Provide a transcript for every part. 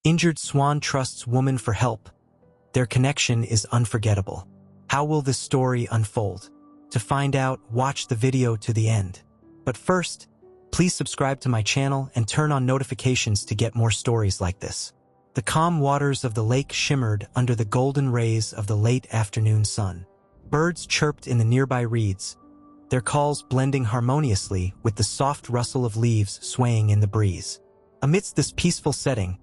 Injured swan trusts woman for help. Their connection is unforgettable. How will this story unfold? To find out, watch the video to the end. But first, please subscribe to my channel and turn on notifications to get more stories like this. The calm waters of the lake shimmered under the golden rays of the late afternoon sun. Birds chirped in the nearby reeds, their calls blending harmoniously with the soft rustle of leaves swaying in the breeze. Amidst this peaceful setting,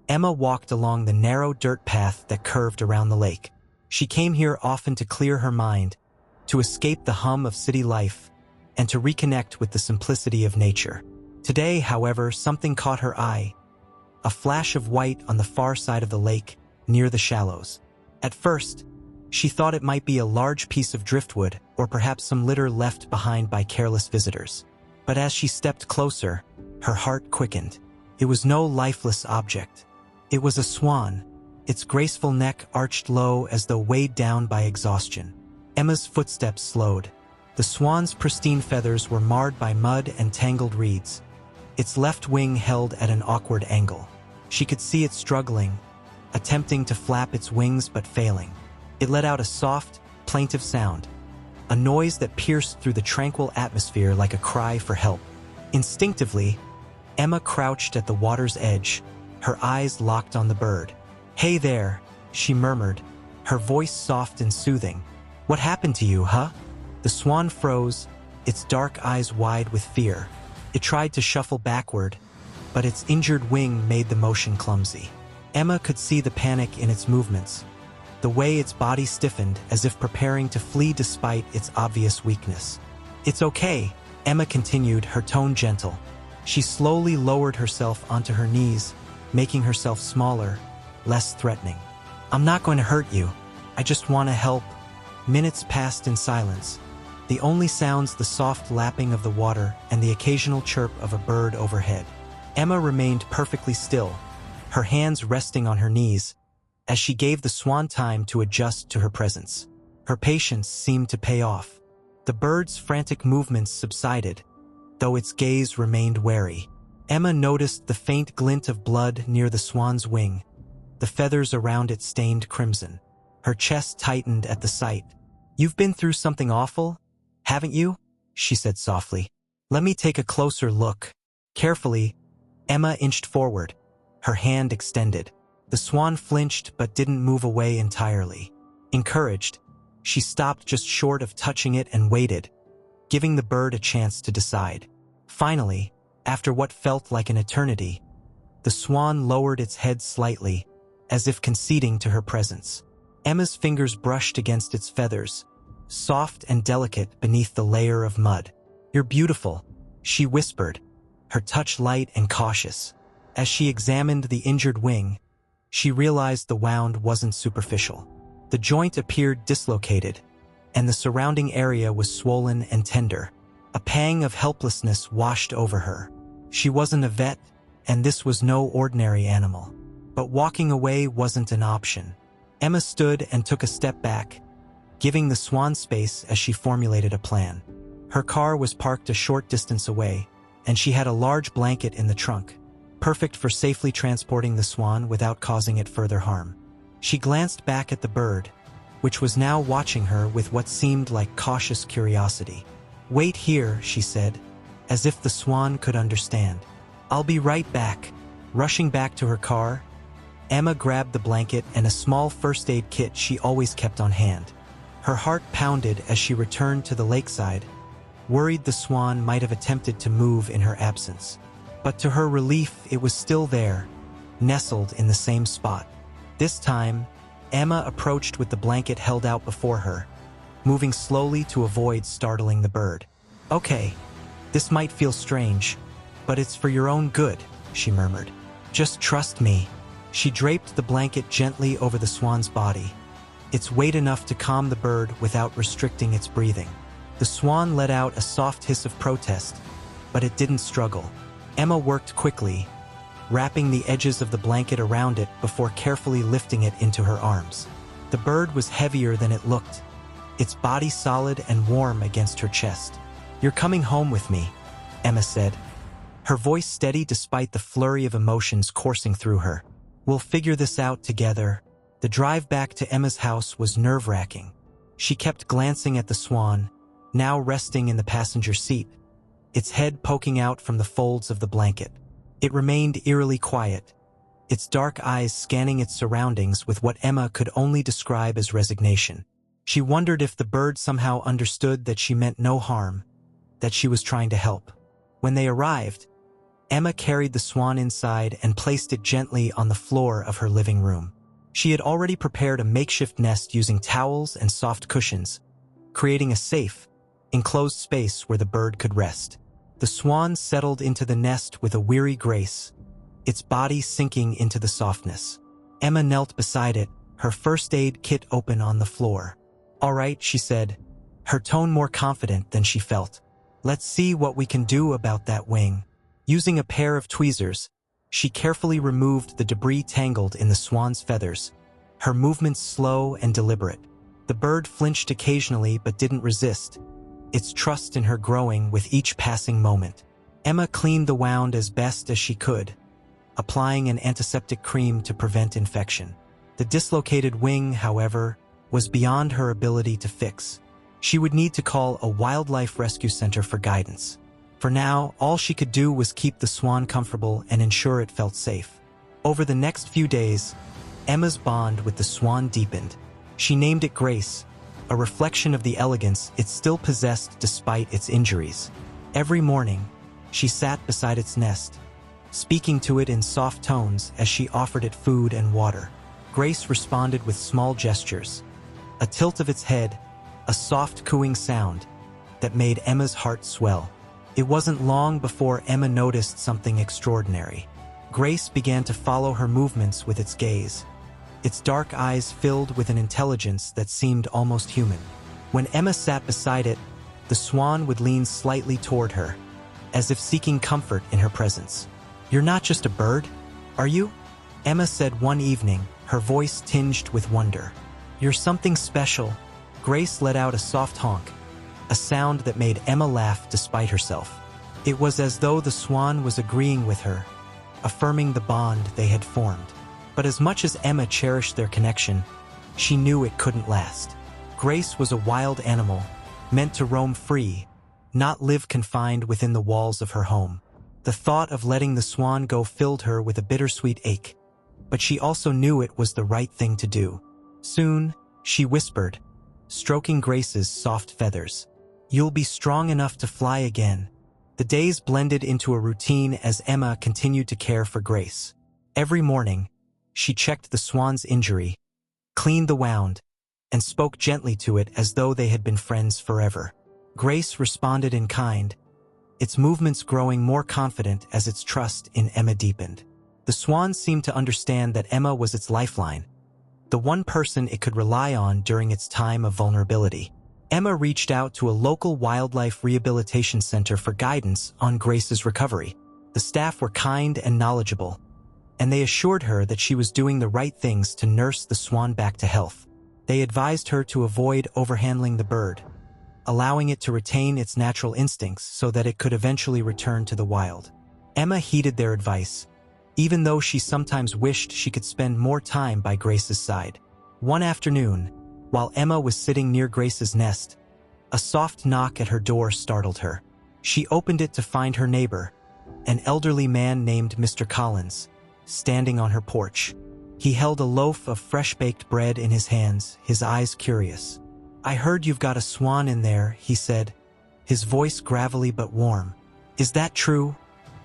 Emma walked along the narrow dirt path that curved around the lake. She came here often to clear her mind, to escape the hum of city life, and to reconnect with the simplicity of nature. Today, however, something caught her eye. A flash of white on the far side of the lake, near the shallows. At first, she thought it might be a large piece of driftwood or perhaps some litter left behind by careless visitors. But as she stepped closer, her heart quickened. It was no lifeless object. It was a swan, its graceful neck arched low as though weighed down by exhaustion. Emma's footsteps slowed. The swan's pristine feathers were marred by mud and tangled reeds. Its left wing held at an awkward angle. She could see it struggling, attempting to flap its wings but failing. It let out a soft, plaintive sound, a noise that pierced through the tranquil atmosphere like a cry for help. Instinctively, Emma crouched at the water's edge, her eyes locked on the bird. "Hey there," she murmured, her voice soft and soothing. "What happened to you, huh?" The swan froze, its dark eyes wide with fear. It tried to shuffle backward, but its injured wing made the motion clumsy. Emma could see the panic in its movements, the way its body stiffened as if preparing to flee despite its obvious weakness. "It's okay," Emma continued, her tone gentle. She slowly lowered herself onto her knees, making herself smaller, less threatening. "I'm not going to hurt you. I just want to help." Minutes passed in silence, the only sounds the soft lapping of the water and the occasional chirp of a bird overhead. Emma remained perfectly still, her hands resting on her knees, as she gave the swan time to adjust to her presence. Her patience seemed to pay off. The bird's frantic movements subsided, though its gaze remained wary. Emma noticed the faint glint of blood near the swan's wing, the feathers around it stained crimson. Her chest tightened at the sight. "You've been through something awful, haven't you?" she said softly. "Let me take a closer look." Carefully, Emma inched forward, her hand extended. The swan flinched but didn't move away entirely. Encouraged, she stopped just short of touching it and waited, giving the bird a chance to decide. Finally, after what felt like an eternity, the swan lowered its head slightly, as if conceding to her presence. Emma's fingers brushed against its feathers, soft and delicate beneath the layer of mud. "You're beautiful," she whispered, her touch light and cautious. As she examined the injured wing, she realized the wound wasn't superficial. The joint appeared dislocated, and the surrounding area was swollen and tender. A pang of helplessness washed over her. She wasn't a vet, and this was no ordinary animal. But walking away wasn't an option. Emma stood and took a step back, giving the swan space as she formulated a plan. Her car was parked a short distance away, and she had a large blanket in the trunk, perfect for safely transporting the swan without causing it further harm. She glanced back at the bird, which was now watching her with what seemed like cautious curiosity. "Wait here," she said, as if the swan could understand. "I'll be right back." Rushing back to her car, Emma grabbed the blanket and a small first aid kit she always kept on hand. Her heart pounded as she returned to the lakeside, worried the swan might have attempted to move in her absence. But to her relief, it was still there, nestled in the same spot. This time, Emma approached with the blanket held out before her, moving slowly to avoid startling the bird. "Okay, this might feel strange, but it's for your own good," she murmured. "Just trust me." She draped the blanket gently over the swan's body, its weight enough to calm the bird without restricting its breathing. The swan let out a soft hiss of protest, but it didn't struggle. Emma worked quickly, wrapping the edges of the blanket around it before carefully lifting it into her arms. The bird was heavier than it looked, its body solid and warm against her chest. "You're coming home with me," Emma said, her voice steady despite the flurry of emotions coursing through her. We'll figure this out together. The drive back to Emma's house was nerve-wracking. She kept glancing at the Swan, now resting in the passenger seat, its head poking out from the folds of the blanket. It remained eerily quiet, its dark eyes scanning its surroundings with what Emma could only describe as resignation. She wondered if the bird somehow understood that she meant no harm, that she was trying to help. When they arrived, Emma carried the Swan inside and placed it gently on the floor of her living room. She had already prepared a makeshift nest using towels and soft cushions, creating a safe, enclosed space where the bird could rest. The Swan settled into the nest with a weary grace, its body sinking into the softness. Emma knelt beside it, her first aid kit open on the floor. "All right," she said, her tone more confident than she felt. "Let's see what we can do about that wing." Using a pair of tweezers, she carefully removed the debris tangled in the Swan's feathers, her movements slow and deliberate. The bird flinched occasionally but didn't resist, its trust in her growing with each passing moment. Emma cleaned the wound as best as she could, applying an antiseptic cream to prevent infection. The dislocated wing, however, was beyond her ability to fix. She would need to call a wildlife rescue center for guidance. For now, all she could do was keep the Swan comfortable and ensure it felt safe. Over the next few days, Emma's bond with the Swan deepened. She named it Grace, a reflection of the elegance it still possessed despite its injuries. Every morning, she sat beside its nest, speaking to it in soft tones as she offered it food and water. Grace responded with small gestures, a tilt of its head, a soft cooing sound that made Emma's heart swell. It wasn't long before Emma noticed something extraordinary. Grace began to follow her movements with its gaze, its dark eyes filled with an intelligence that seemed almost human. When Emma sat beside it, the Swan would lean slightly toward her, as if seeking comfort in her presence. "You're not just a bird, are you?" Emma said one evening, her voice tinged with wonder. "You're something special." Grace let out a soft honk, a sound that made Emma laugh despite herself. It was as though the Swan was agreeing with her, affirming the bond they had formed. But as much as Emma cherished their connection, she knew it couldn't last. Grace was a wild animal, meant to roam free, not live confined within the walls of her home. The thought of letting the Swan go filled her with a bittersweet ache, but she also knew it was the right thing to do. Soon, she whispered, stroking Grace's soft feathers, "You'll be strong enough to fly again." The days blended into a routine as Emma continued to care for Grace. Every morning, she checked the Swan's injury, cleaned the wound, and spoke gently to it as though they had been friends forever. Grace responded in kind, its movements growing more confident as its trust in Emma deepened. The Swan seemed to understand that Emma was its lifeline, the one person it could rely on during its time of vulnerability. Emma reached out to a local wildlife rehabilitation center for guidance on Grace's recovery. The staff were kind and knowledgeable, and they assured her that she was doing the right things to nurse the Swan back to health. They advised her to avoid overhandling the bird, allowing it to retain its natural instincts so that it could eventually return to the wild. Emma heeded their advice, even though she sometimes wished she could spend more time by Grace's side. One afternoon, while Emma was sitting near Grace's nest, a soft knock at her door startled her. She opened it to find her neighbor, an elderly man named Mr. Collins, standing on her porch. He held a loaf of fresh-baked bread in his hands, his eyes curious. "I heard you've got a swan in there," he said, his voice gravelly but warm. "Is that true?"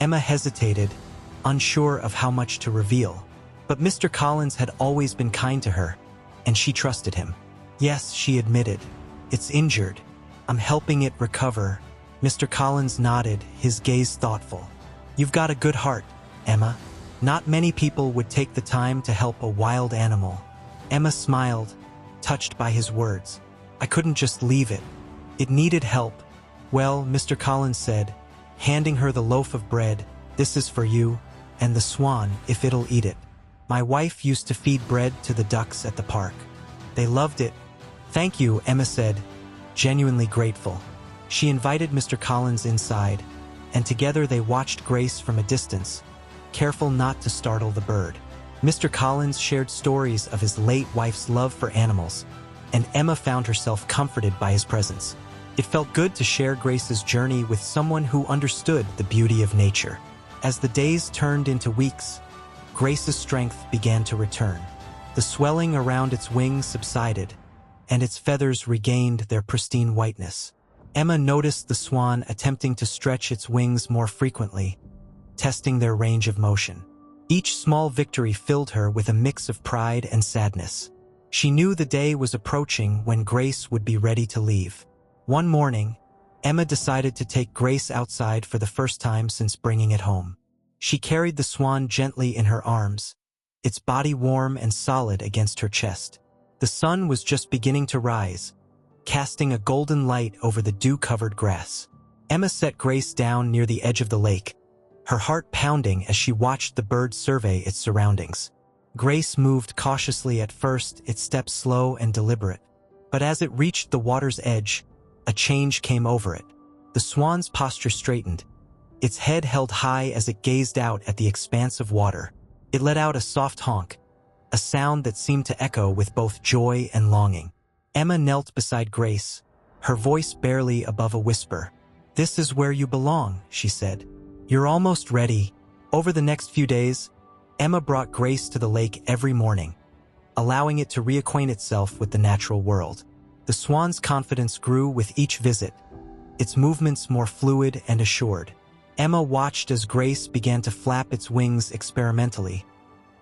Emma hesitated, unsure of how much to reveal. But Mr. Collins had always been kind to her, and she trusted him. "Yes," she admitted. "It's injured. I'm helping it recover." Mr. Collins nodded, his gaze thoughtful. "You've got a good heart, Emma. Not many people would take the time to help a wild animal." Emma smiled, touched by his words. "I couldn't just leave it. It needed help." "Well," Mr. Collins said, handing her the loaf of bread, "this is for you, and the swan, if it'll eat it. My wife used to feed bread to the ducks at the park. They loved it." "Thank you," Emma said, genuinely grateful. She invited Mr. Collins inside, and together they watched Grace from a distance, careful not to startle the bird. Mr. Collins shared stories of his late wife's love for animals, and Emma found herself comforted by his presence. It felt good to share Grace's journey with someone who understood the beauty of nature. As the days turned into weeks, Grace's strength began to return. The swelling around its wings subsided, and its feathers regained their pristine whiteness. Emma noticed the swan attempting to stretch its wings more frequently, testing their range of motion. Each small victory filled her with a mix of pride and sadness. She knew the day was approaching when Grace would be ready to leave. One morning, Emma decided to take Grace outside for the first time since bringing it home. She carried the swan gently in her arms, its body warm and solid against her chest. The sun was just beginning to rise, casting a golden light over the dew-covered grass. Emma set Grace down near the edge of the lake, her heart pounding as she watched the bird survey its surroundings. Grace moved cautiously at first, its steps slow and deliberate. But as it reached the water's edge, a change came over it. The swan's posture straightened, its head held high as it gazed out at the expanse of water. It let out a soft honk, a sound that seemed to echo with both joy and longing. Emma knelt beside Grace, her voice barely above a whisper. "This is where you belong," she said. "You're almost ready." Over the next few days, Emma brought Grace to the lake every morning, allowing it to reacquaint itself with the natural world. The swan's confidence grew with each visit, its movements more fluid and assured. Emma watched as Grace began to flap its wings experimentally,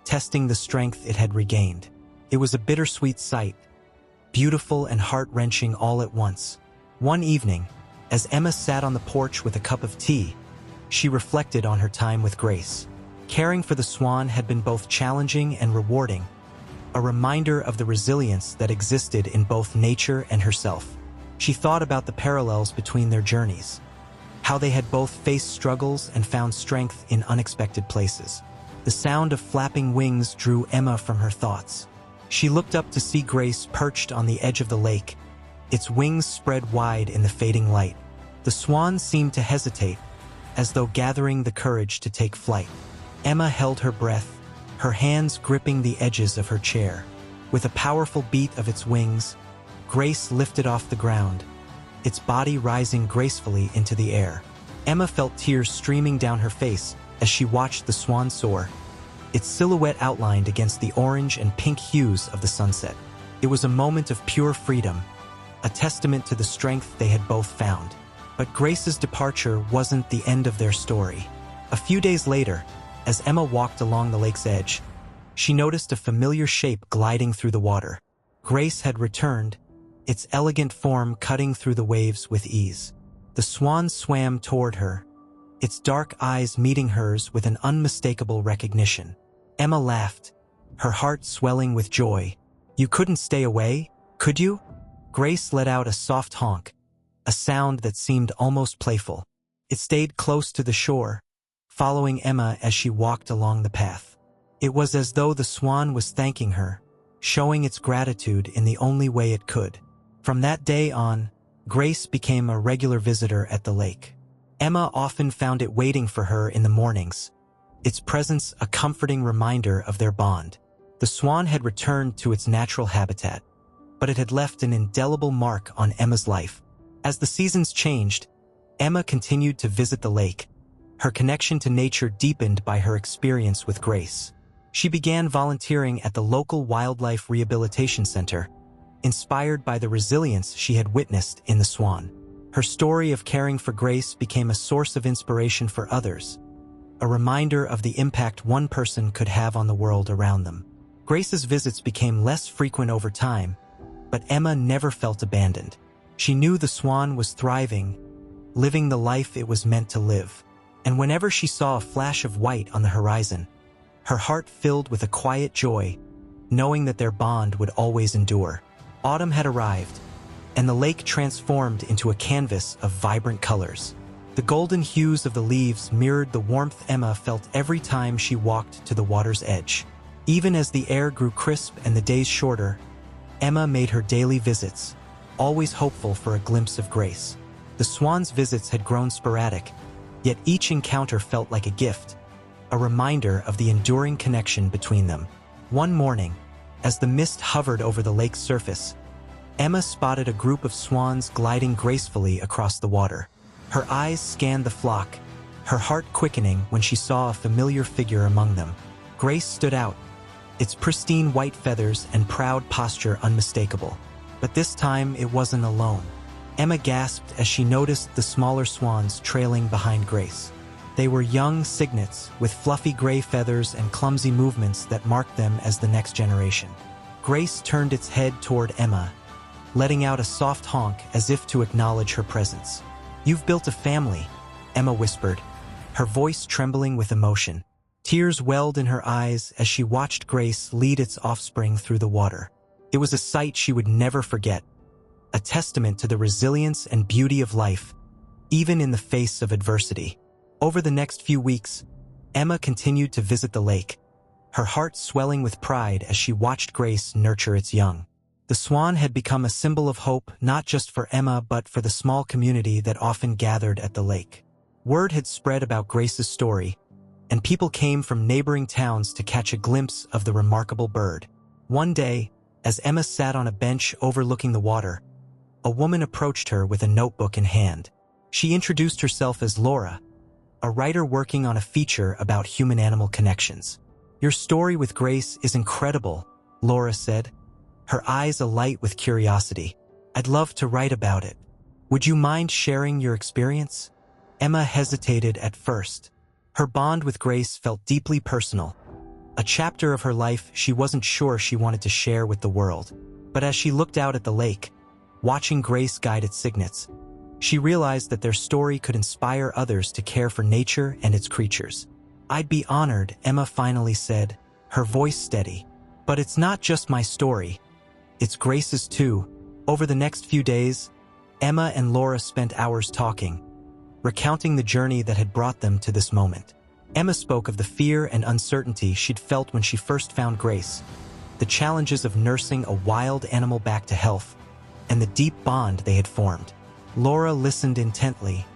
testing the strength it had regained. It was a bittersweet sight, beautiful and heart-wrenching all at once. One evening, as Emma sat on the porch with a cup of tea, she reflected on her time with Grace. Caring for the swan had been both challenging and rewarding, a reminder of the resilience that existed in both nature and herself. She thought about the parallels between their journeys, how they had both faced struggles and found strength in unexpected places. The sound of flapping wings drew Emma from her thoughts. She looked up to see Grace perched on the edge of the lake, its wings spread wide in the fading light. The swan seemed to hesitate, as though gathering the courage to take flight. Emma held her breath, her hands gripping the edges of her chair. With a powerful beat of its wings, Grace lifted off the ground, its body rising gracefully into the air. Emma felt tears streaming down her face as she watched the swan soar, its silhouette outlined against the orange and pink hues of the sunset. It was a moment of pure freedom, a testament to the strength they had both found. But Grace's departure wasn't the end of their story. A few days later, as Emma walked along the lake's edge, she noticed a familiar shape gliding through the water. Grace had returned, its elegant form cutting through the waves with ease. The swan swam toward her, its dark eyes meeting hers with an unmistakable recognition. Emma laughed, her heart swelling with joy. "You couldn't stay away, could you?" Grace let out a soft honk, a sound that seemed almost playful. It stayed close to the shore, following Emma as she walked along the path. It was as though the swan was thanking her, showing its gratitude in the only way it could. From that day on, Grace became a regular visitor at the lake. Emma often found it waiting for her in the mornings, its presence a comforting reminder of their bond. The swan had returned to its natural habitat, but it had left an indelible mark on Emma's life. As the seasons changed, Emma continued to visit the lake, her connection to nature deepened by her experience with Grace. She began volunteering at the local wildlife rehabilitation center, inspired by the resilience she had witnessed in the swan. Her story of caring for Grace became a source of inspiration for others, a reminder of the impact one person could have on the world around them. Grace's visits became less frequent over time, but Emma never felt abandoned. She knew the swan was thriving, living the life it was meant to live. And whenever she saw a flash of white on the horizon, her heart filled with a quiet joy, knowing that their bond would always endure. Autumn had arrived, and the lake transformed into a canvas of vibrant colors. The golden hues of the leaves mirrored the warmth Emma felt every time she walked to the water's edge. Even as the air grew crisp and the days shorter, Emma made her daily visits, always hopeful for a glimpse of Grace. The swan's visits had grown sporadic, yet each encounter felt like a gift, a reminder of the enduring connection between them. One morning, as the mist hovered over the lake's surface, Emma spotted a group of swans gliding gracefully across the water. Her eyes scanned the flock, her heart quickening when she saw a familiar figure among them. Grace stood out, its pristine white feathers and proud posture unmistakable. But this time it wasn't alone. Emma gasped as she noticed the smaller swans trailing behind Grace. They were young cygnets with fluffy gray feathers and clumsy movements that marked them as the next generation. Grace turned its head toward Emma, letting out a soft honk as if to acknowledge her presence. "You've built a family," Emma whispered, her voice trembling with emotion. Tears welled in her eyes as she watched Grace lead its offspring through the water. It was a sight she would never forget, a testament to the resilience and beauty of life, even in the face of adversity. Over the next few weeks, Emma continued to visit the lake, her heart swelling with pride as she watched Grace nurture its young. The swan had become a symbol of hope not just for Emma but for the small community that often gathered at the lake. Word had spread about Grace's story, and people came from neighboring towns to catch a glimpse of the remarkable bird. One day, as Emma sat on a bench overlooking the water, a woman approached her with a notebook in hand. She introduced herself as Laura, a writer working on a feature about human-animal connections. "Your story with Grace is incredible," Laura said, her eyes alight with curiosity. "I'd love to write about it. Would you mind sharing your experience?" Emma hesitated at first. Her bond with Grace felt deeply personal, a chapter of her life she wasn't sure she wanted to share with the world. But as she looked out at the lake, watching Grace guide its cygnets, she realized that their story could inspire others to care for nature and its creatures. "I'd be honored," Emma finally said, her voice steady. "But it's not just my story. It's Grace's too." Over the next few days, Emma and Laura spent hours talking, recounting the journey that had brought them to this moment. Emma spoke of the fear and uncertainty she'd felt when she first found Grace, the challenges of nursing a wild animal back to health, and the deep bond they had formed. Laura listened intently,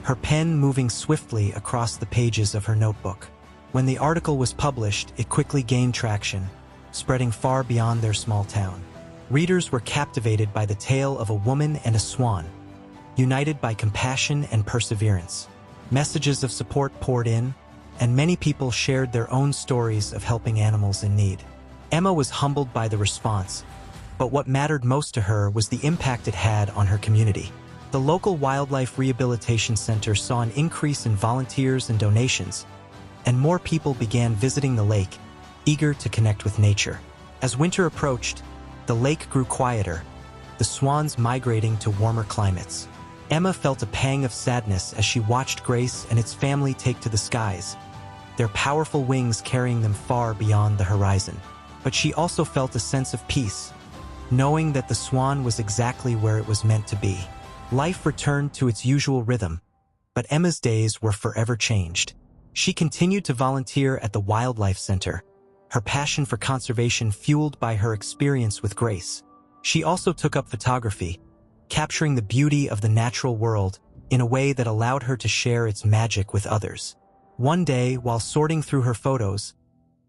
her pen moving swiftly across the pages of her notebook. When the article was published, it quickly gained traction, spreading far beyond their small town. Readers were captivated by the tale of a woman and a swan, united by compassion and perseverance. Messages of support poured in, and many people shared their own stories of helping animals in need. Emma was humbled by the response, but what mattered most to her was the impact it had on her community. The local wildlife rehabilitation center saw an increase in volunteers and donations, and more people began visiting the lake, eager to connect with nature. As winter approached, the lake grew quieter, the swans migrating to warmer climates. Emma felt a pang of sadness as she watched Grace and its family take to the skies, their powerful wings carrying them far beyond the horizon. But she also felt a sense of peace, knowing that the swan was exactly where it was meant to be. Life returned to its usual rhythm, but Emma's days were forever changed. She continued to volunteer at the Wildlife Center, her passion for conservation fueled by her experience with Grace. She also took up photography, capturing the beauty of the natural world in a way that allowed her to share its magic with others. One day, while sorting through her photos,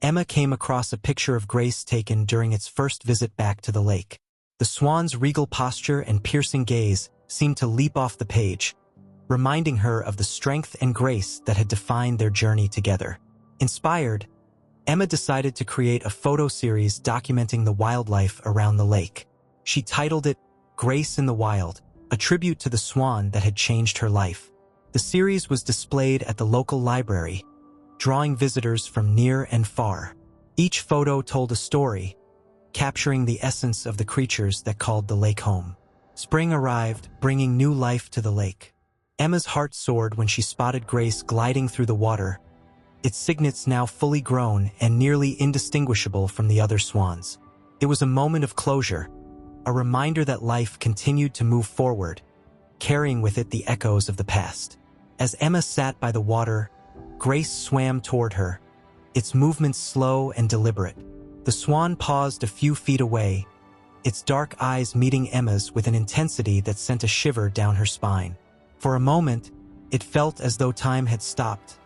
Emma came across a picture of Grace taken during its first visit back to the lake. The swan's regal posture and piercing gaze seemed to leap off the page, reminding her of the strength and grace that had defined their journey together. Inspired, Emma decided to create a photo series documenting the wildlife around the lake. She titled it Grace in the Wild, a tribute to the swan that had changed her life. The series was displayed at the local library, drawing visitors from near and far. Each photo told a story, capturing the essence of the creatures that called the lake home. Spring arrived, bringing new life to the lake. Emma's heart soared when she spotted Grace gliding through the water, its cygnets now fully grown and nearly indistinguishable from the other swans. It was a moment of closure, a reminder that life continued to move forward, carrying with it the echoes of the past. As Emma sat by the water, Grace swam toward her, its movements slow and deliberate. The swan paused a few feet away, its dark eyes meeting Emma's with an intensity that sent a shiver down her spine. For a moment, it felt as though time had stopped,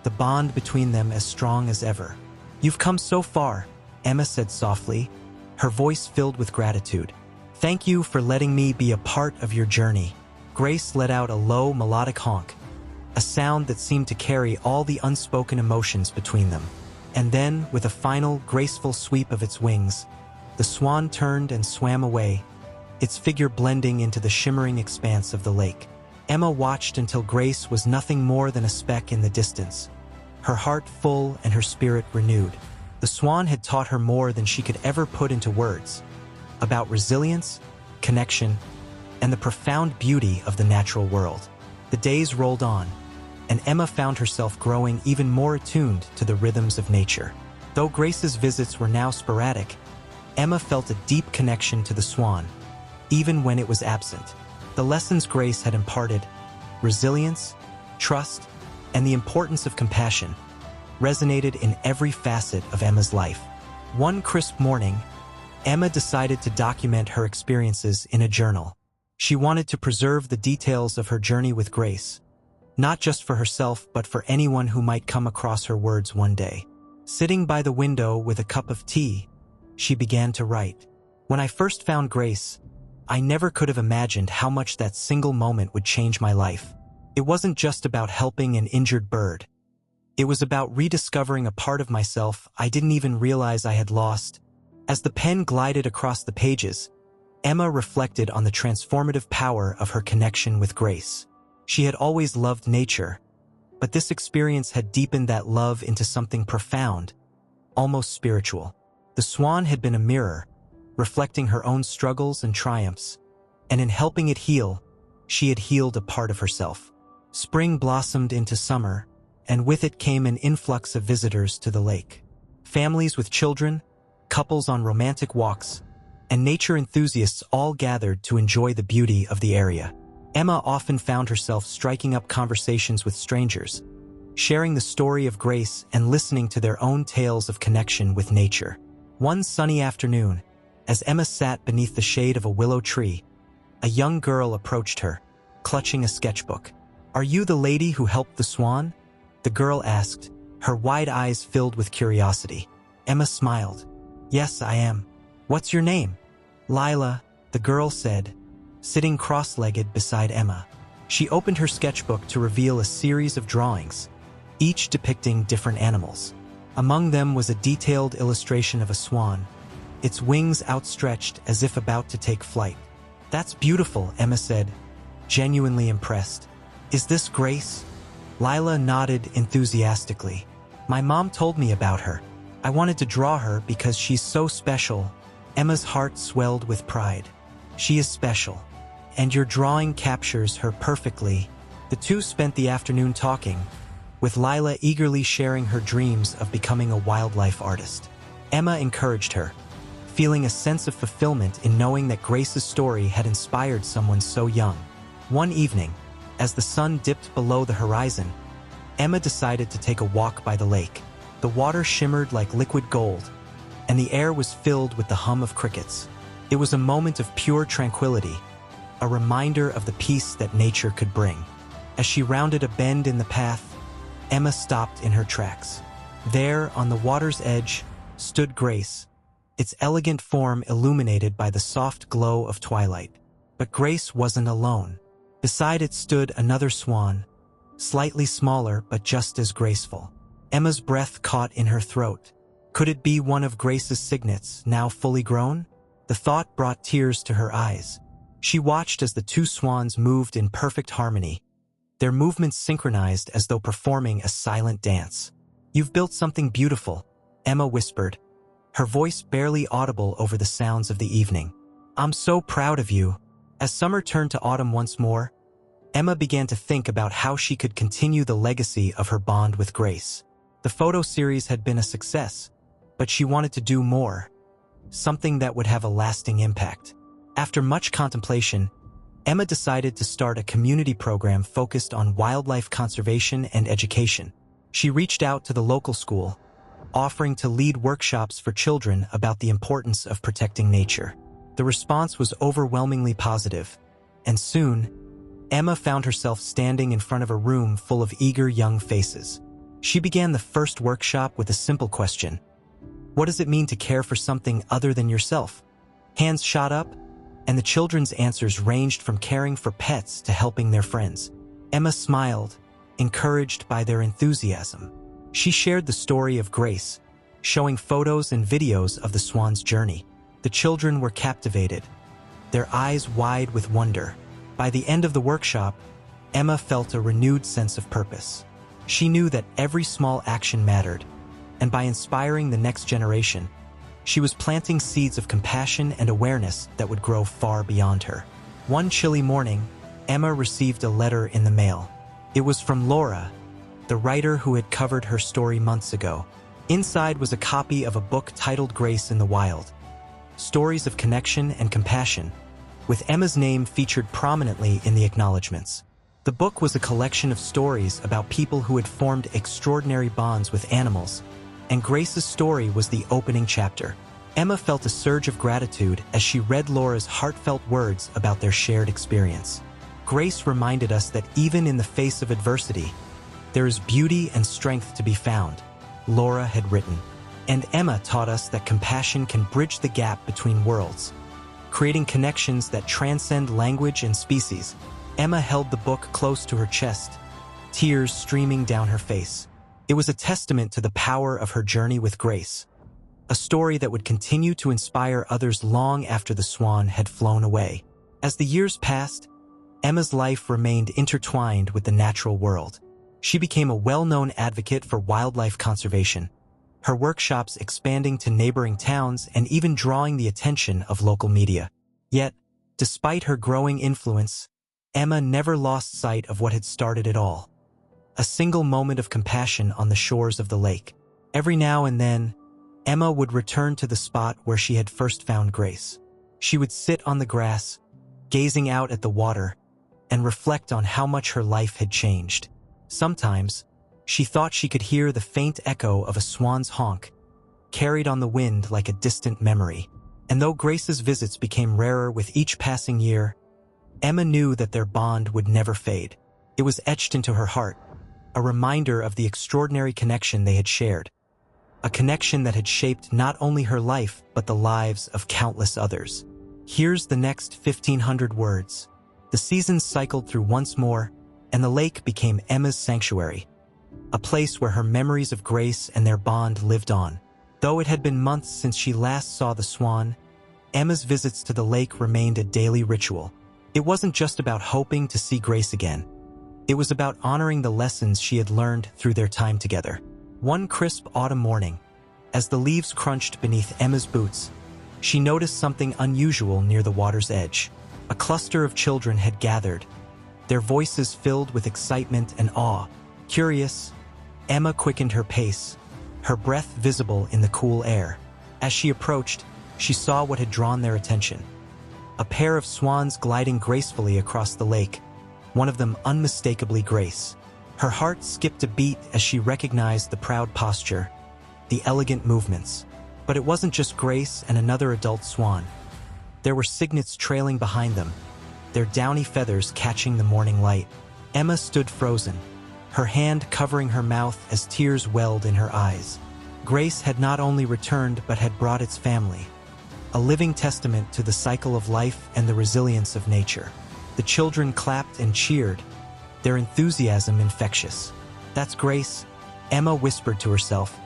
the bond between them as strong as ever. "You've come so far," Emma said softly, her voice filled with gratitude. "Thank you for letting me be a part of your journey." Grace let out a low, melodic honk, a sound that seemed to carry all the unspoken emotions between them. And then, with a final, graceful sweep of its wings, the swan turned and swam away, its figure blending into the shimmering expanse of the lake. Emma watched until Grace was nothing more than a speck in the distance, her heart full and her spirit renewed. The swan had taught her more than she could ever put into words, about resilience, connection, and the profound beauty of the natural world. The days rolled on, and Emma found herself growing even more attuned to the rhythms of nature. Though Grace's visits were now sporadic, Emma felt a deep connection to the swan, even when it was absent. The lessons Grace had imparted, resilience, trust, and the importance of compassion, resonated in every facet of Emma's life. One crisp morning, Emma decided to document her experiences in a journal. She wanted to preserve the details of her journey with Grace, not just for herself but for anyone who might come across her words one day. Sitting by the window with a cup of tea, she began to write. "When I first found Grace, I never could have imagined how much that single moment would change my life. It wasn't just about helping an injured bird. It was about rediscovering a part of myself I didn't even realize I had lost." As the pen glided across the pages, Emma reflected on the transformative power of her connection with Grace. She had always loved nature, but this experience had deepened that love into something profound, almost spiritual. The swan had been a mirror, reflecting her own struggles and triumphs, and in helping it heal, she had healed a part of herself. Spring blossomed into summer, and with it came an influx of visitors to the lake. Families with children, couples on romantic walks, and nature enthusiasts all gathered to enjoy the beauty of the area. Emma often found herself striking up conversations with strangers, sharing the story of Grace and listening to their own tales of connection with nature. One sunny afternoon, as Emma sat beneath the shade of a willow tree, a young girl approached her, clutching a sketchbook. "Are you the lady who helped the swan?" the girl asked, her wide eyes filled with curiosity. Emma smiled. "Yes, I am. What's your name?" "Lila," the girl said, sitting cross-legged beside Emma. She opened her sketchbook to reveal a series of drawings, each depicting different animals. Among them was a detailed illustration of a swan, its wings outstretched as if about to take flight. "That's beautiful," Emma said, genuinely impressed. "Is this Grace?" Lila nodded enthusiastically. "My mom told me about her. I wanted to draw her because she's so special." Emma's heart swelled with pride. "She is special, and your drawing captures her perfectly." The two spent the afternoon talking, with Lila eagerly sharing her dreams of becoming a wildlife artist. Emma encouraged her, feeling a sense of fulfillment in knowing that Grace's story had inspired someone so young. One evening, as the sun dipped below the horizon, Emma decided to take a walk by the lake. The water shimmered like liquid gold, and the air was filled with the hum of crickets. It was a moment of pure tranquility, a reminder of the peace that nature could bring. As she rounded a bend in the path, Emma stopped in her tracks. There, on the water's edge, stood Grace, its elegant form illuminated by the soft glow of twilight. But Grace wasn't alone. Beside it stood another swan, slightly smaller but just as graceful. Emma's breath caught in her throat. Could it be one of Grace's cygnets, now fully grown? The thought brought tears to her eyes. She watched as the two swans moved in perfect harmony, their movements synchronized as though performing a silent dance. "You've built something beautiful," Emma whispered, her voice barely audible over the sounds of the evening. "I'm so proud of you." As summer turned to autumn once more, Emma began to think about how she could continue the legacy of her bond with Grace. The photo series had been a success, but she wanted to do more, something that would have a lasting impact. After much contemplation, Emma decided to start a community program focused on wildlife conservation and education. She reached out to the local school, offering to lead workshops for children about the importance of protecting nature. The response was overwhelmingly positive, and soon, Emma found herself standing in front of a room full of eager young faces. She began the first workshop with a simple question. What does it mean to care for something other than yourself? Hands shot up, and the children's answers ranged from caring for pets to helping their friends. Emma smiled, encouraged by their enthusiasm. She shared the story of Grace, showing photos and videos of the Swan's journey. The children were captivated, their eyes wide with wonder. By the end of the workshop, Emma felt a renewed sense of purpose. She knew that every small action mattered, and by inspiring the next generation, she was planting seeds of compassion and awareness that would grow far beyond her. One chilly morning, Emma received a letter in the mail. It was from Laura, the writer who had covered her story months ago. Inside was a copy of a book titled Grace in the Wild, Stories of Connection and Compassion, with Emma's name featured prominently in the acknowledgments. The book was a collection of stories about people who had formed extraordinary bonds with animals, and Grace's story was the opening chapter. Emma felt a surge of gratitude as she read Laura's heartfelt words about their shared experience. Grace reminded us that even in the face of adversity, there is beauty and strength to be found, Laura had written. And Emma taught us that compassion can bridge the gap between worlds, creating connections that transcend language and species. Emma held the book close to her chest, tears streaming down her face. It was a testament to the power of her journey with Grace, a story that would continue to inspire others long after the Swan had flown away. As the years passed, Emma's life remained intertwined with the natural world. She became a well-known advocate for wildlife conservation, her workshops expanding to neighboring towns and even drawing the attention of local media. Yet, despite her growing influence, Emma never lost sight of what had started it all. A single moment of compassion on the shores of the lake. Every now and then, Emma would return to the spot where she had first found Grace. She would sit on the grass, gazing out at the water, and reflect on how much her life had changed. Sometimes, she thought she could hear the faint echo of a swan's honk, carried on the wind like a distant memory. And though Grace's visits became rarer with each passing year, Emma knew that their bond would never fade. It was etched into her heart, a reminder of the extraordinary connection they had shared, a connection that had shaped not only her life but the lives of countless others. Here's the next 1,500 words. The seasons cycled through once more, and the lake became Emma's sanctuary, a place where her memories of Grace and their bond lived on. Though it had been months since she last saw the Swan, Emma's visits to the lake remained a daily ritual. It wasn't just about hoping to see Grace again. It was about honoring the lessons she had learned through their time together. One crisp autumn morning, as the leaves crunched beneath Emma's boots, she noticed something unusual near the water's edge. A cluster of children had gathered, their voices filled with excitement and awe. Curious, Emma quickened her pace, her breath visible in the cool air. As she approached, she saw what had drawn their attention. A pair of swans gliding gracefully across the lake, one of them unmistakably Grace. Her heart skipped a beat as she recognized the proud posture, the elegant movements. But it wasn't just Grace and another adult swan. There were cygnets trailing behind them, their downy feathers catching the morning light. Emma stood frozen, her hand covering her mouth as tears welled in her eyes. Grace had not only returned but had brought its family, a living testament to the cycle of life and the resilience of nature. The children clapped and cheered, their enthusiasm infectious. "That's Grace," Emma whispered to herself,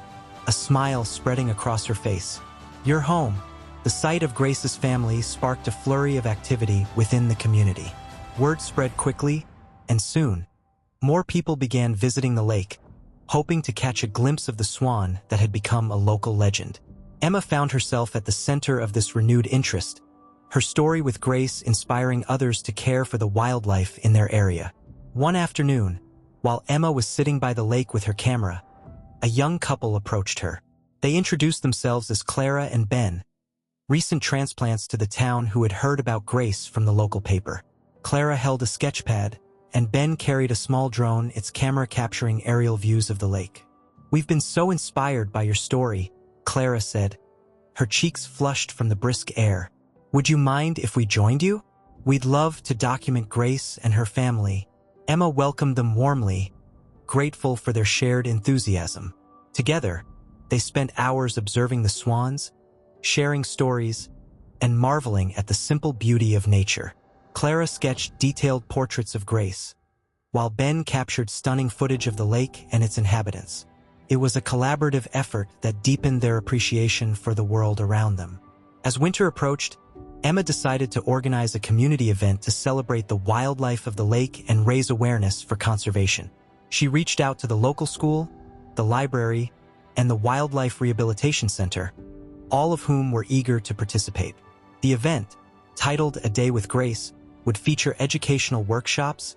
a smile spreading across her face. "You're home." The sight of Grace's family sparked a flurry of activity within the community. Word spread quickly, and soon, more people began visiting the lake, hoping to catch a glimpse of the Swan that had become a local legend. Emma found herself at the center of this renewed interest, her story with Grace inspiring others to care for the wildlife in their area. One afternoon, while Emma was sitting by the lake with her camera, a young couple approached her. They introduced themselves as Clara and Ben, recent transplants to the town who had heard about Grace from the local paper. Clara held a sketchpad, and Ben carried a small drone, its camera capturing aerial views of the lake. "We've been so inspired by your story," Clara said, her cheeks flushed from the brisk air. "Would you mind if we joined you? We'd love to document Grace and her family." Emma welcomed them warmly, grateful for their shared enthusiasm. Together, they spent hours observing the swans, sharing stories, and marveling at the simple beauty of nature. Clara sketched detailed portraits of Grace, while Ben captured stunning footage of the lake and its inhabitants. It was a collaborative effort that deepened their appreciation for the world around them. As winter approached, Emma decided to organize a community event to celebrate the wildlife of the lake and raise awareness for conservation. She reached out to the local school, the library, and the Wildlife Rehabilitation Center, all of whom were eager to participate. The event, titled A Day with Grace, would feature educational workshops,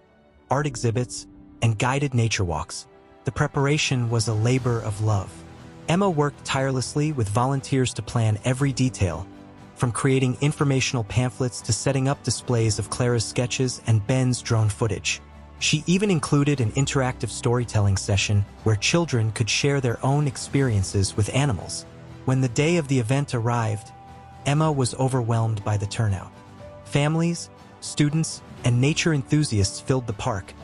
art exhibits, and guided nature walks. The preparation was a labor of love. Emma worked tirelessly with volunteers to plan every detail, from creating informational pamphlets to setting up displays of Clara's sketches and Ben's drone footage. She even included an interactive storytelling session where children could share their own experiences with animals. When the day of the event arrived, Emma was overwhelmed by the turnout. Families, students, and nature enthusiasts filled the park,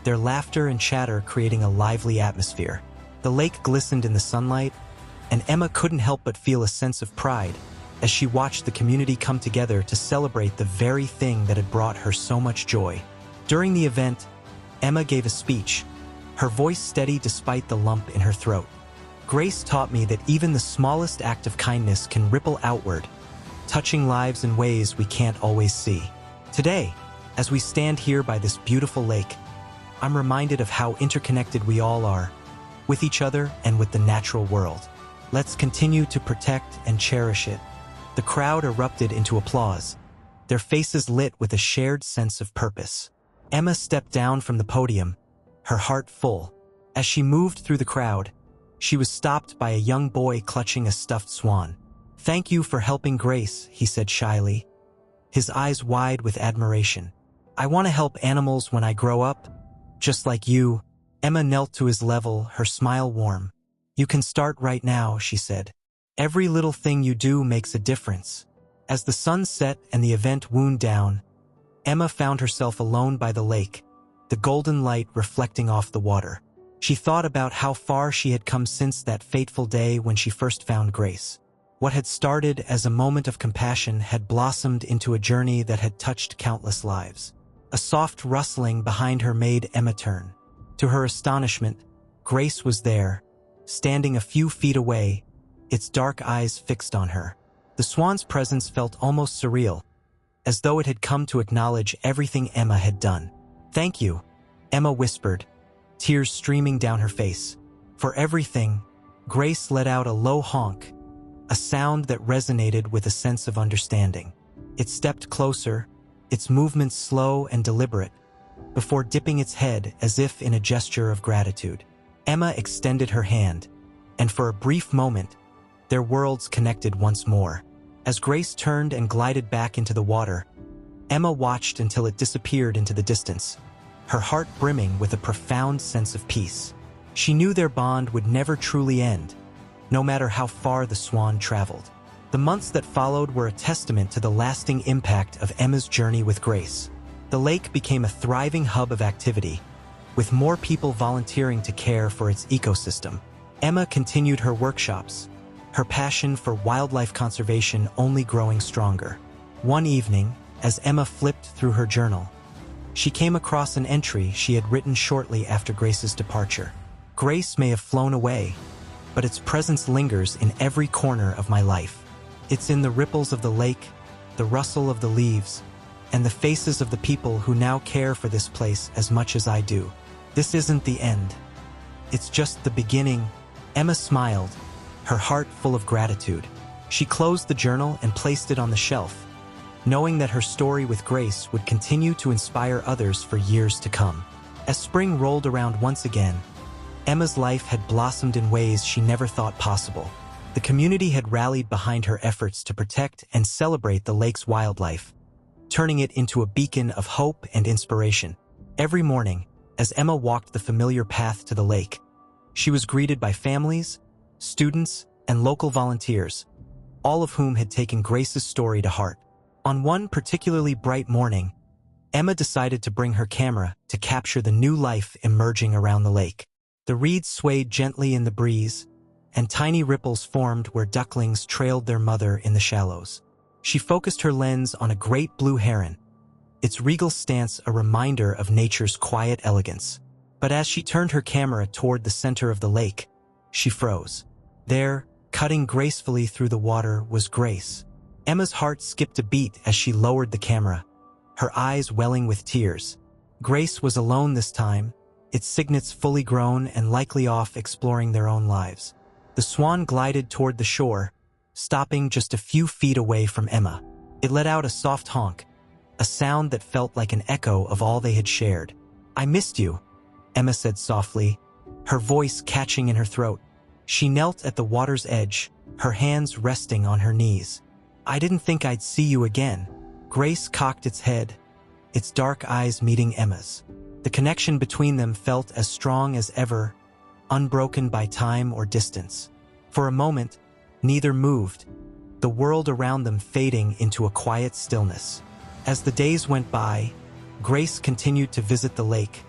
their laughter and chatter creating a lively atmosphere. The lake glistened in the sunlight, and Emma couldn't help but feel a sense of pride as she watched the community come together to celebrate the very thing that had brought her so much joy. During the event, Emma gave a speech, her voice steady despite the lump in her throat. Grace taught me that even the smallest act of kindness can ripple outward, touching lives in ways we can't always see. Today, as we stand here by this beautiful lake, I'm reminded of how interconnected we all are, with each other and with the natural world. Let's continue to protect and cherish it. The crowd erupted into applause, their faces lit with a shared sense of purpose. Emma stepped down from the podium, her heart full. As she moved through the crowd, she was stopped by a young boy clutching a stuffed swan. "Thank you for helping Grace," he said shyly, his eyes wide with admiration. "I want to help animals when I grow up, just like you." Emma knelt to his level, her smile warm. "You can start right now," she said. "Every little thing you do makes a difference." As the sun set and the event wound down, Emma found herself alone by the lake, the golden light reflecting off the water. She thought about how far she had come since that fateful day when she first found Grace. What had started as a moment of compassion had blossomed into a journey that had touched countless lives. A soft rustling behind her made Emma turn. To her astonishment, Grace was there, standing a few feet away, its dark eyes fixed on her. The swan's presence felt almost surreal, as though it had come to acknowledge everything Emma had done. "Thank you," Emma whispered, tears streaming down her face. "For everything." Grace let out a low honk, a sound that resonated with a sense of understanding. It stepped closer, its movements slow and deliberate, before dipping its head as if in a gesture of gratitude. Emma extended her hand, and for a brief moment, their worlds connected once more. As Grace turned and glided back into the water, Emma watched until it disappeared into the distance, her heart brimming with a profound sense of peace. She knew their bond would never truly end, no matter how far the swan traveled. The months that followed were a testament to the lasting impact of Emma's journey with Grace. The lake became a thriving hub of activity, with more people volunteering to care for its ecosystem. Emma continued her workshops, her passion for wildlife conservation only growing stronger. One evening, as Emma flipped through her journal, she came across an entry she had written shortly after Grace's departure. "Grace may have flown away, but its presence lingers in every corner of my life. It's in the ripples of the lake, the rustle of the leaves, and the faces of the people who now care for this place as much as I do. This isn't the end. It's just the beginning." Emma smiled, her heart full of gratitude. She closed the journal and placed it on the shelf, knowing that her story with Grace would continue to inspire others for years to come. As spring rolled around once again, Emma's life had blossomed in ways she never thought possible. The community had rallied behind her efforts to protect and celebrate the lake's wildlife, turning it into a beacon of hope and inspiration. Every morning, as Emma walked the familiar path to the lake, she was greeted by families, students, and local volunteers, all of whom had taken Grace's story to heart. On one particularly bright morning, Emma decided to bring her camera to capture the new life emerging around the lake. The reeds swayed gently in the breeze, and tiny ripples formed where ducklings trailed their mother in the shallows. She focused her lens on a great blue heron, its regal stance a reminder of nature's quiet elegance. But as she turned her camera toward the center of the lake, she froze. There, cutting gracefully through the water, was Grace. Emma's heart skipped a beat as she lowered the camera, her eyes welling with tears. Grace was alone this time, its cygnets fully grown and likely off exploring their own lives. The Swan glided toward the shore, stopping just a few feet away from Emma. It let out a soft honk, a sound that felt like an echo of all they had shared. "I missed you," Emma said softly, her voice catching in her throat. She knelt at the water's edge, her hands resting on her knees. "I didn't think I'd see you again." Grace cocked its head, its dark eyes meeting Emma's. The connection between them felt as strong as ever, unbroken by time or distance. For a moment, neither moved, the world around them fading into a quiet stillness. As the days went by, Grace continued to visit the lake,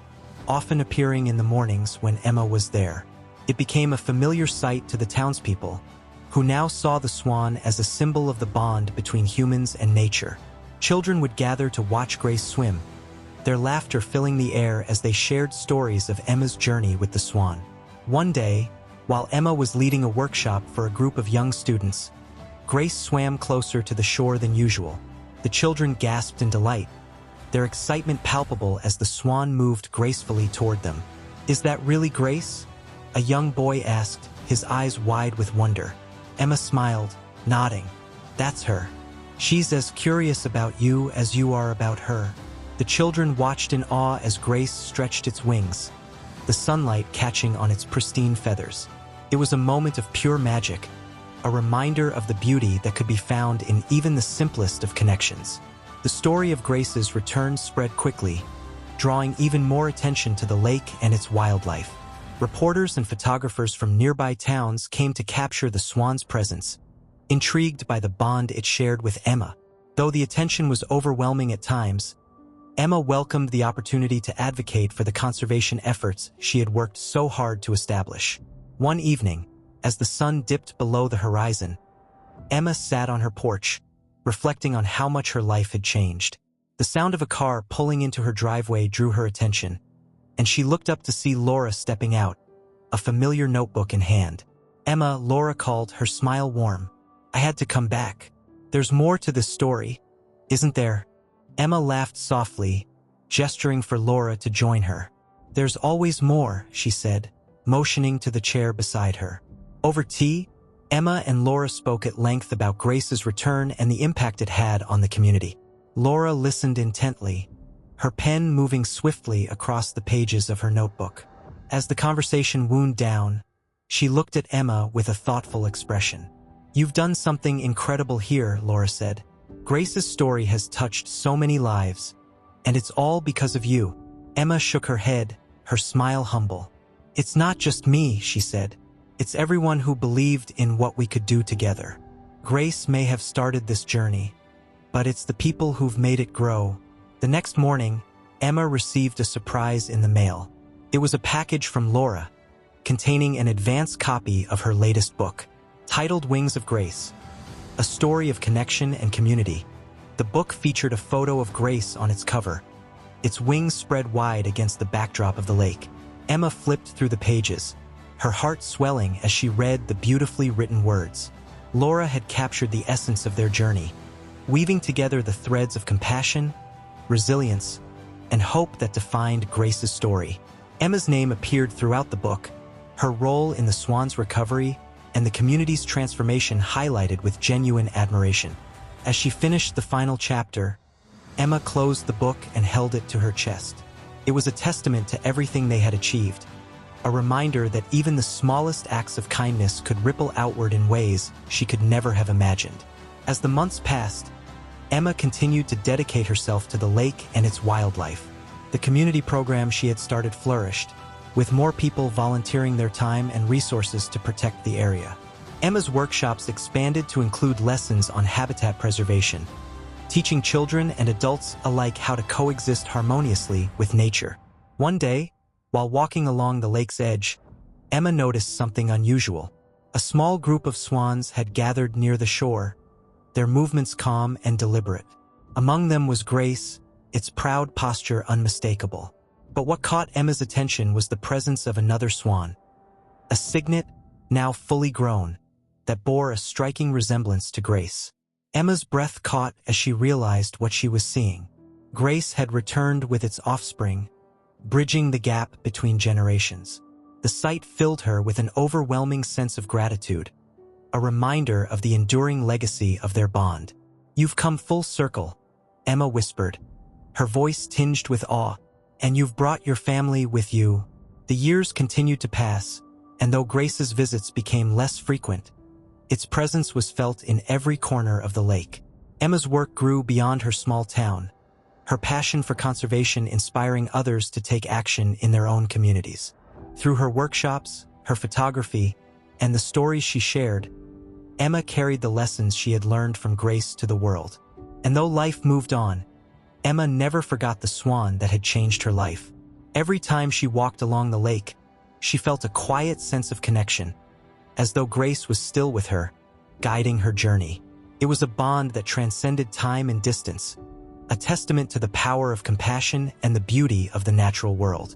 often appearing in the mornings when Emma was there. It became a familiar sight to the townspeople, who now saw the Swan as a symbol of the bond between humans and nature. Children would gather to watch Grace swim, their laughter filling the air as they shared stories of Emma's journey with the Swan. One day, while Emma was leading a workshop for a group of young students, Grace swam closer to the shore than usual. The children gasped in delight, their excitement palpable as the Swan moved gracefully toward them. "Is that really Grace?" a young boy asked, his eyes wide with wonder. Emma smiled, nodding. "That's her. She's as curious about you as you are about her." The children watched in awe as Grace stretched its wings, the sunlight catching on its pristine feathers. It was a moment of pure magic, a reminder of the beauty that could be found in even the simplest of connections. The story of Grace's return spread quickly, drawing even more attention to the lake and its wildlife. Reporters and photographers from nearby towns came to capture the Swan's presence, intrigued by the bond it shared with Emma. Though the attention was overwhelming at times, Emma welcomed the opportunity to advocate for the conservation efforts she had worked so hard to establish. One evening, as the sun dipped below the horizon, Emma sat on her porch, reflecting on how much her life had changed. The sound of a car pulling into her driveway drew her attention, and she looked up to see Laura stepping out, a familiar notebook in hand. "Emma," Laura called, her smile warm. "I had to come back. There's more to this story, isn't there?" Emma laughed softly, gesturing for Laura to join her. "There's always more," she said, motioning to the chair beside her. Over tea, Emma and Laura spoke at length about Grace's return and the impact it had on the community. Laura listened intently, her pen moving swiftly across the pages of her notebook. As the conversation wound down, she looked at Emma with a thoughtful expression. "You've done something incredible here," Laura said. "Grace's story has touched so many lives, and it's all because of you." Emma shook her head, her smile humble. "It's not just me," she said. "It's everyone who believed in what we could do together. Grace may have started this journey, but it's the people who've made it grow." The next morning, Emma received a surprise in the mail. It was a package from Laura, containing an advance copy of her latest book, titled Wings of Grace, a story of connection and community. The book featured a photo of Grace on its cover, its wings spread wide against the backdrop of the lake. Emma flipped through the pages, her heart swelling as she read the beautifully written words. Laura had captured the essence of their journey, weaving together the threads of compassion, resilience, and hope that defined Grace's story. Emma's name appeared throughout the book, her role in the Swan's recovery and the community's transformation highlighted with genuine admiration. As she finished the final chapter, Emma closed the book and held it to her chest. It was a testament to everything they had achieved, a reminder that even the smallest acts of kindness could ripple outward in ways she could never have imagined. As the months passed, Emma continued to dedicate herself to the lake and its wildlife. The community program she had started flourished, with more people volunteering their time and resources to protect the area. Emma's workshops expanded to include lessons on habitat preservation, teaching children and adults alike how to coexist harmoniously with nature. One day, while walking along the lake's edge, Emma noticed something unusual. A small group of swans had gathered near the shore, their movements calm and deliberate. Among them was Grace, its proud posture unmistakable. But what caught Emma's attention was the presence of another swan, a cygnet, now fully grown, that bore a striking resemblance to Grace. Emma's breath caught as she realized what she was seeing. Grace had returned with its offspring, bridging the gap between generations. The sight filled her with an overwhelming sense of gratitude, a reminder of the enduring legacy of their bond. "You've come full circle," Emma whispered, her voice tinged with awe, "and you've brought your family with you." The years continued to pass, and though Grace's visits became less frequent, its presence was felt in every corner of the lake. Emma's work grew beyond her small town, her passion for conservation inspiring others to take action in their own communities. Through her workshops, her photography, and the stories she shared, Emma carried the lessons she had learned from Grace to the world. And though life moved on, Emma never forgot the swan that had changed her life. Every time she walked along the lake, she felt a quiet sense of connection, as though Grace was still with her, guiding her journey. It was a bond that transcended time and distance, a testament to the power of compassion and the beauty of the natural world.